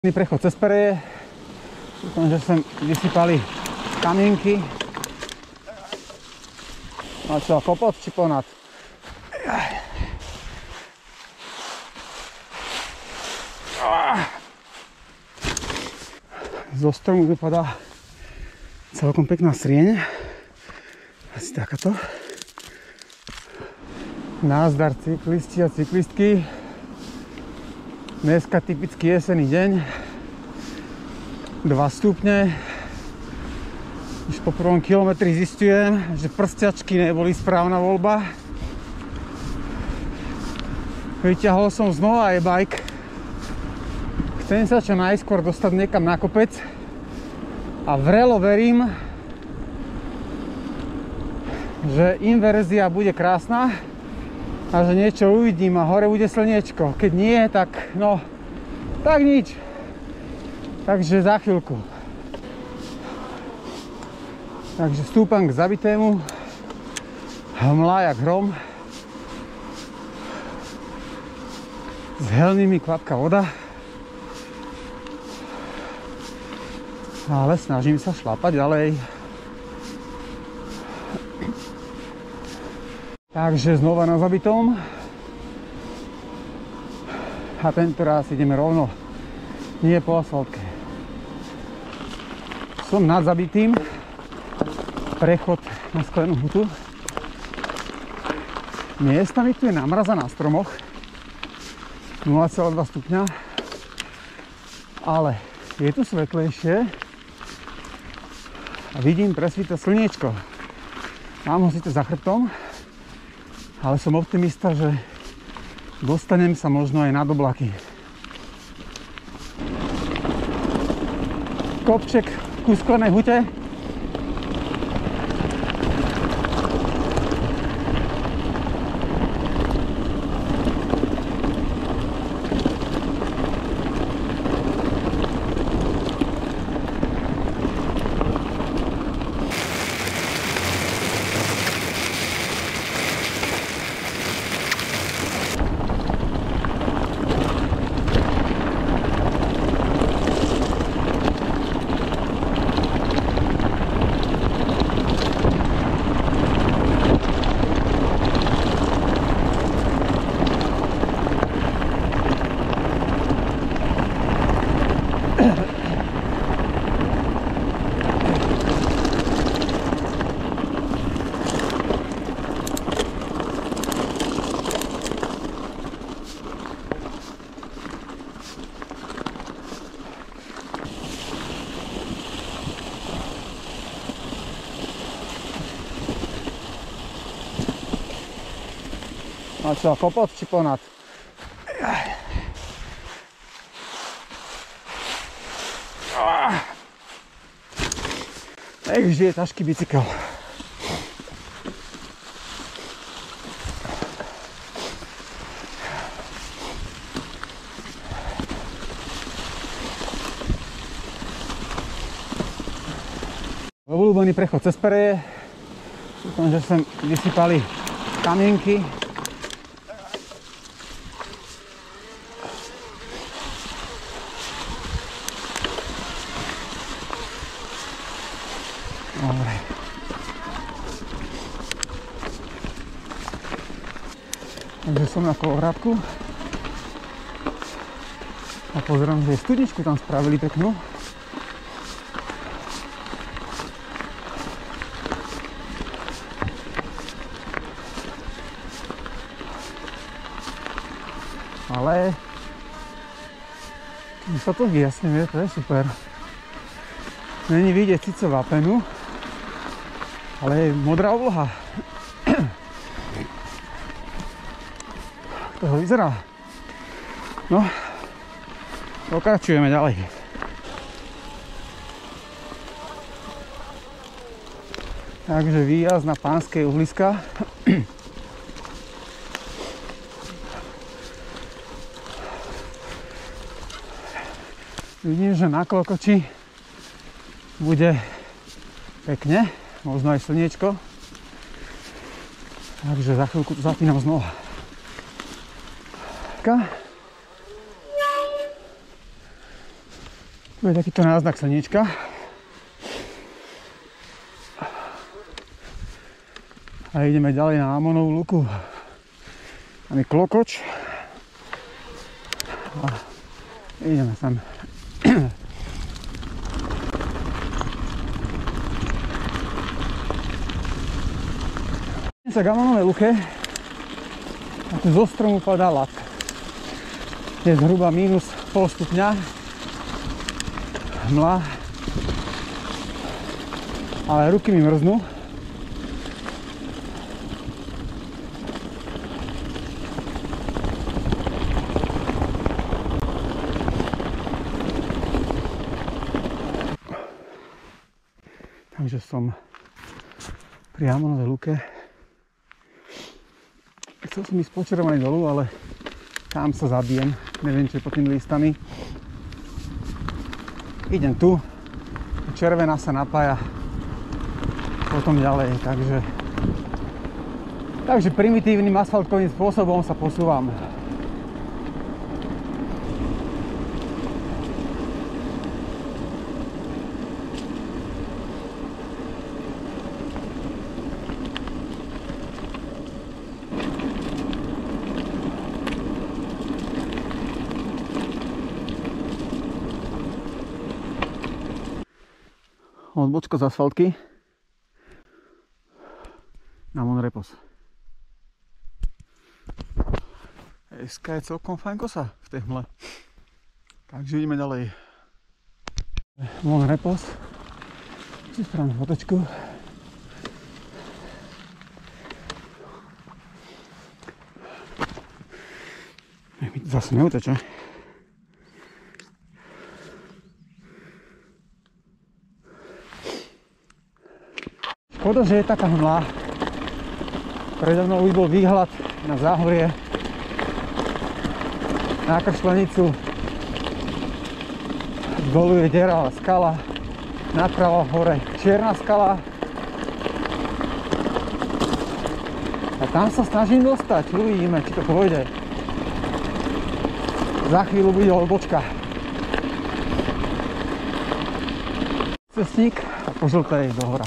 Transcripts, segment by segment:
Prechod cez pereje, že sem vysypali kamienky. A čo, kopot či ponad? Zo stromu vypadá celkom pekná srieň. Asi takáto. Názdar cyklisti a cyklistky. Dneska typický jesenný deň. 2 stupne. Už po prvom kilometri zistujem, že prstiačky neboli správna voľba. Vyťahol som znova e-bike. Chcem sa čo najskôr dostať niekam na kopec a vrelo verím, že inverzia bude krásna a že niečo uvidím a hore bude slniečko. Keď nie, tak no, tak nič. Takže za chvíľku. Takže stúpam k zabitému. Hmla jak hrom. S helnými kvapka voda. Ale snažím sa šlapať ďalej. Takže znova na zabitom. A tento raz ideme rovno. Nie po asfaltke. Som nad zabitým. Prechod na sklenú hutu. Miestami tu je namraza na stromoch. 0,2 stupňa. Ale je tu svetlejšie. A vidím presvíta slniečko. Mám ho síce za chrbtom. Ale som optimista, že dostanem sa možno aj nad oblaky. Kopček ku sklenej hute. A čo, kopot či ponad? Nech žije ťažký bicykel. Obľúbený prechod cez pereje. Že sem vysypali kamienky. Dobre. Takže som na Kolovratku a pozerám, že studničku tam spravili peknú. Ale keď sa to jasne vie, to je super. Není vidieť síce vápenu, ale je modrá obloha. To vyzerá. No, pokračujeme ďalej. Takže výjazd na Pánskej uhliska. Vidím, že na Klokoči bude pekne, možno aj slniečko. Takže za chvíľku to zapínam znova. Tu je takýto náznak slniečka. A ideme ďalej na Amonovú luku. Tam je klokoč. A ideme sem. Idem sa k Amonovej luke. A tu zo stromu padá ľad. Je zhruba minus pol stupňa. Hmla. Ale ruky mi mrznú. Takže som pri Amonovej luke. Chcel som ísť po Červenej dolu, ale tam sa zabijem. Neviem, čo je pod tými listami. Idem tu. Červená sa napája potom ďalej, takže primitívnym asfaltkovým spôsobom sa posúvam. Odbočka z asfaltky na Monrepos. SK je celkom fajn kosa v tej hmle. Takže ideme ďalej. Monrepos. Si spravím fotečku. Nech mi to zase neuteče. Škoda, že je taká hmla. Predo mnou už bol výhľad na Záhorie, na Kršlenicu. Dolu je deravá skala, napravo hore čierna skala. A tam sa snažím dostať, uvidíme, či to pôjde. Za chvíľu bude odbočka. Cestník a po žltej do hora.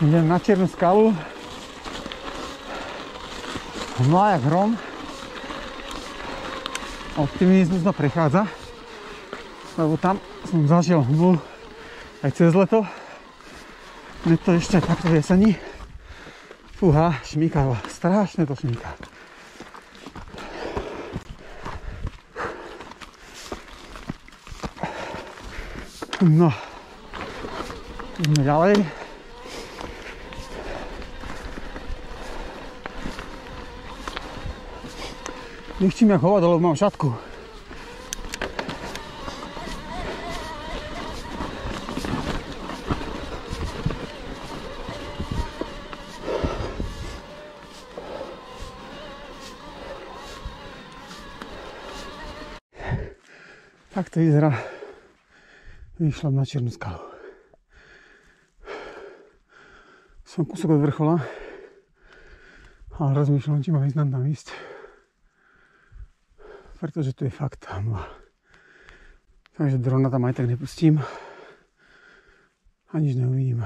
Idem na čiernu skalu. Hmla jak hrom. Optimizmus ma prechádza. Lebo tam som zažil hmlu aj cez leto. Je to ešte takto v jeseni. Fúha, šmíka, strašne to šmíka. No. Ideme ďalej. Nechčím jak hovado, lebo mám šatku. Tak to vyzerá. Vyšľam na čiernu skalu. Som kúsok od vrchola, ale rozmýšľam, či má význam tam ísť. Pretože tu je fakt hmla. Takže drona tam aj tak nepustím. A nič neuvidím.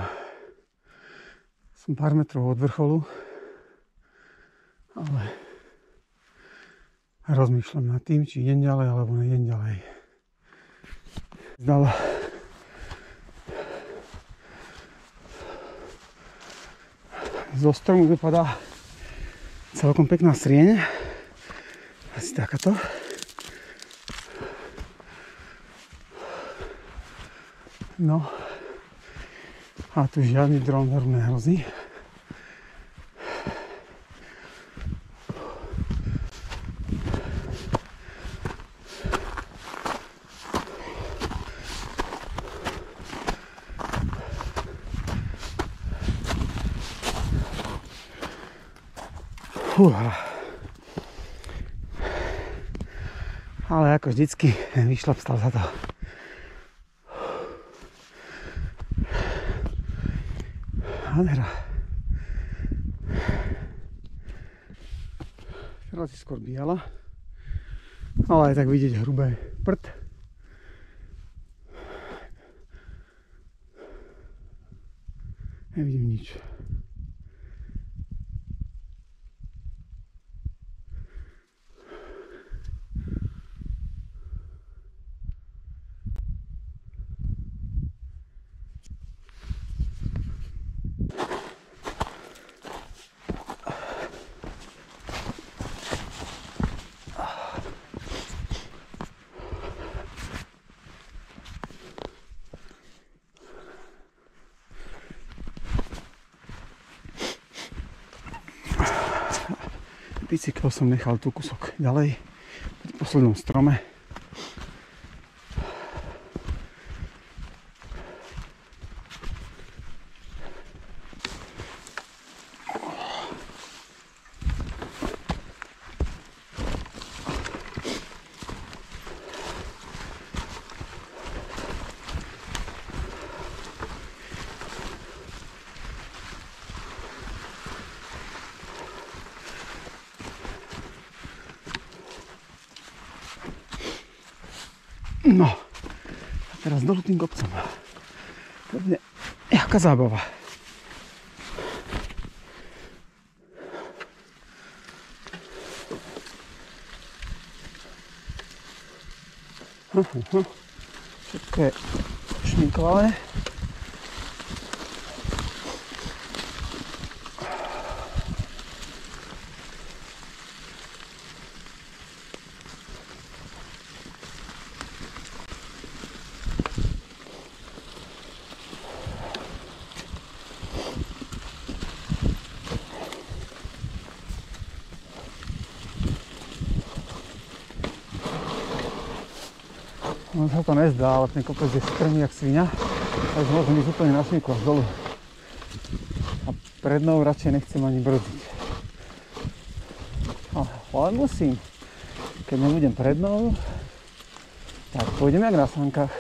Som pár metrov od vrcholu. Ale rozmýšľam nad tým, či idem ďalej, alebo neidem ďalej. Zdala. Zo stromu vypadá celkom pekná srieň. Asi takáto. No a tu žiadny dron nehrozí. Ale ako vždycky vyšľapstal za to. Nádhera. Teraz je skôr biela. Ale aj tak vidieť hrubé prd. Nevidím nič. Bicykel som nechal tu kúsok ďalej, pri poslednom strome. No, a teraz dolu tým kopcom. To bude jaká zábava. Všetko je šminkované. On sa to nezdá, ale ten kopec je strmý jak sviňa, takže môžem ísť úplne na šminku až dolu. A pred mnou radšej nechcem ani brzdiť. Ale musím. Keď nebudem pred mnou, tak pôjdem jak na sankách.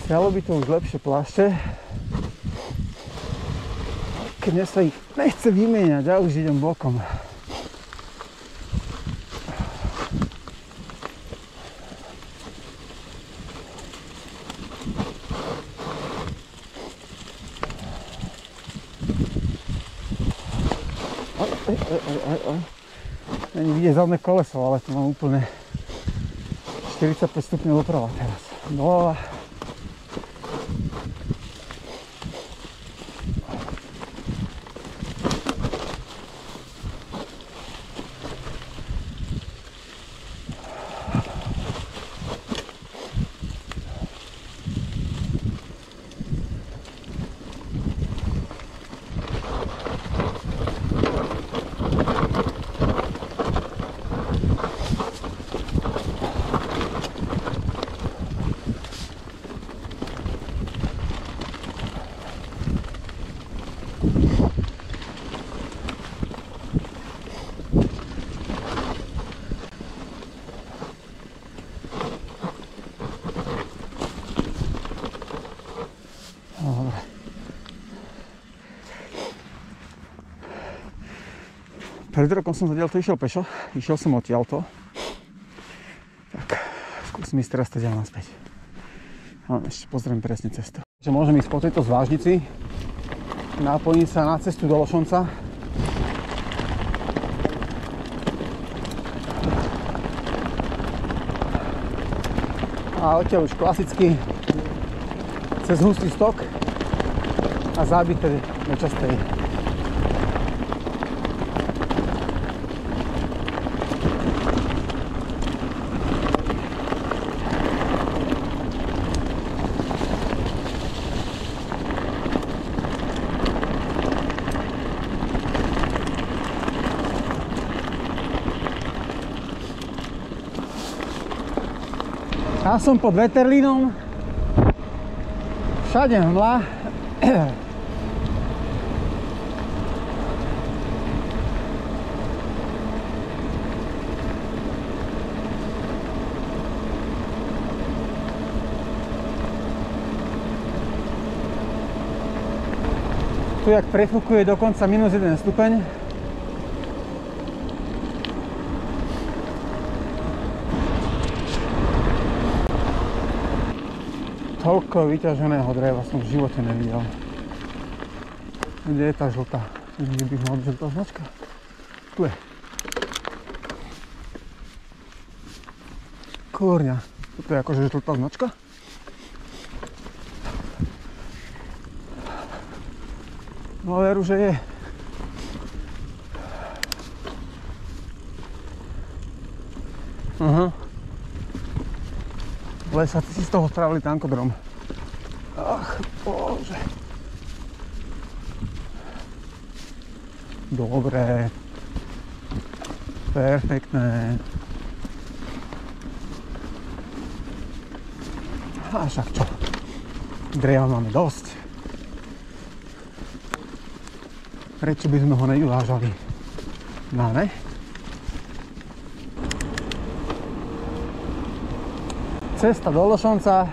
Chcelo by to už lepšie plášte, keď mne sa ich nechce vymieňať, ja už idem bokom. Není vidieť zadné koleso, ale tu mám úplne 45 stupňov doprava teraz. Doľava. Pred rokom som zadiaľto išiel pešo, išiel som odtiaľto. Tak, skúsim ísť teraz to ďalej naspäť. Ale ešte pozriem presne cestu. Môžem ísť po tejto zvážnici, napojím sa na cestu do Lošonca. A odtiaľ už klasicky cez hustý stok a zábiť tedy do Častej. Ja som pod Veterlínom, všade hmla. Tu jak prefúkuje dokonca minus 1 stupeň. Toľko vyťaženého dreva som v živote nevidel. Kde je tá žltá? Kde by mala byť žltá značka? Tu je. Kúrňa. Toto je akože žltá značka. No veru, že je. Aha. Lesáci si z toho spravili tankodrom. Ach, bože. Dobre. Perfektné. A však čo? Dreva máme dosť. Prečo by sme ho nevyvážali? No ne? Cesta do Lošonca.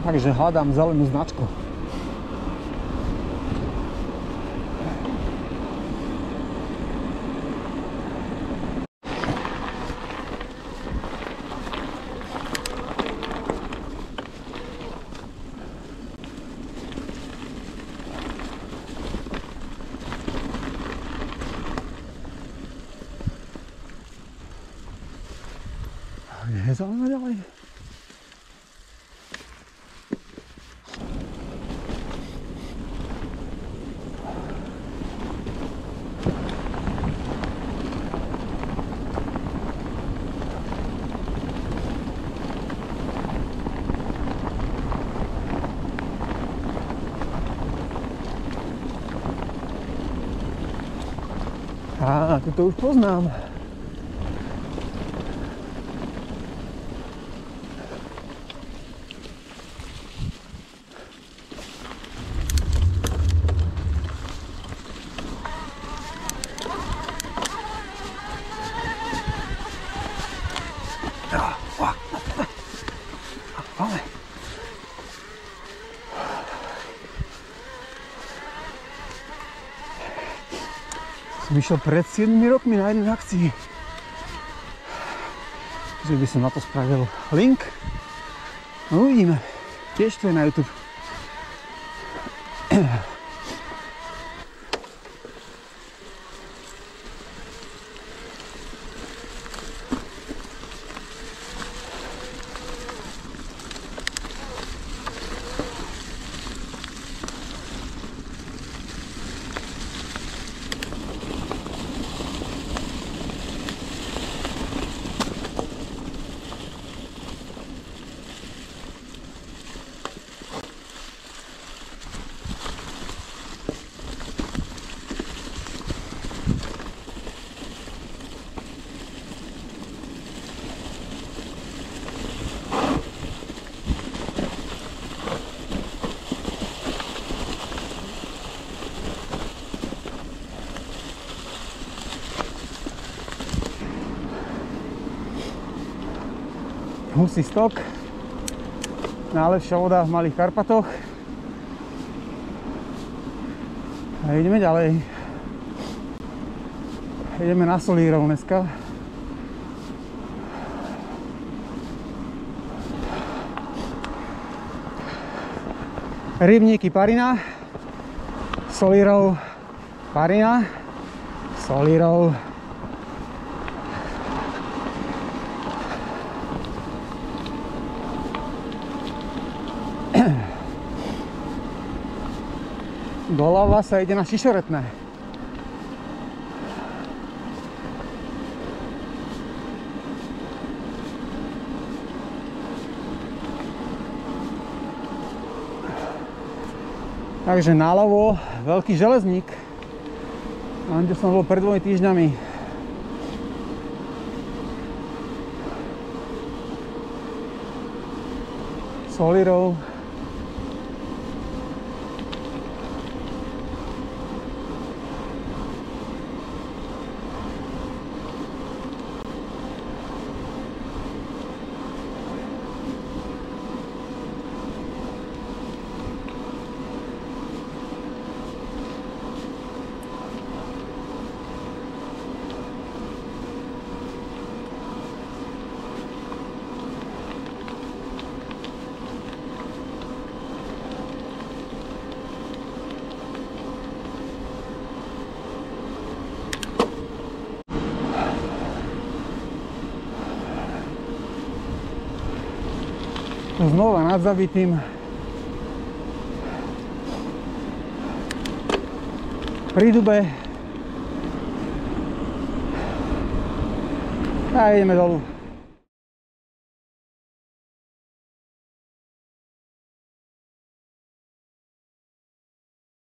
Takže hľadám zelenú značku. Kde je zelená ďalej? Á, to už poznám. Som išiel pred 7 rokmi na jednej akcii. Že by som na to spravil link. No uvidíme. Tiež to je na YouTube. Husí stok, najlepšia voda v Malých Karpatoch. A ideme ďalej. Ideme na Solírov dneska. Rybníky Parina, Solírov Parina, Solírov. Doľava sa ide na Šišoretné. Takže naľavo veľký železník. Tam, kde som bol pred 2 týždňami. Solirov. Znova nad Zabitým. Pri Dube. A ideme dolu.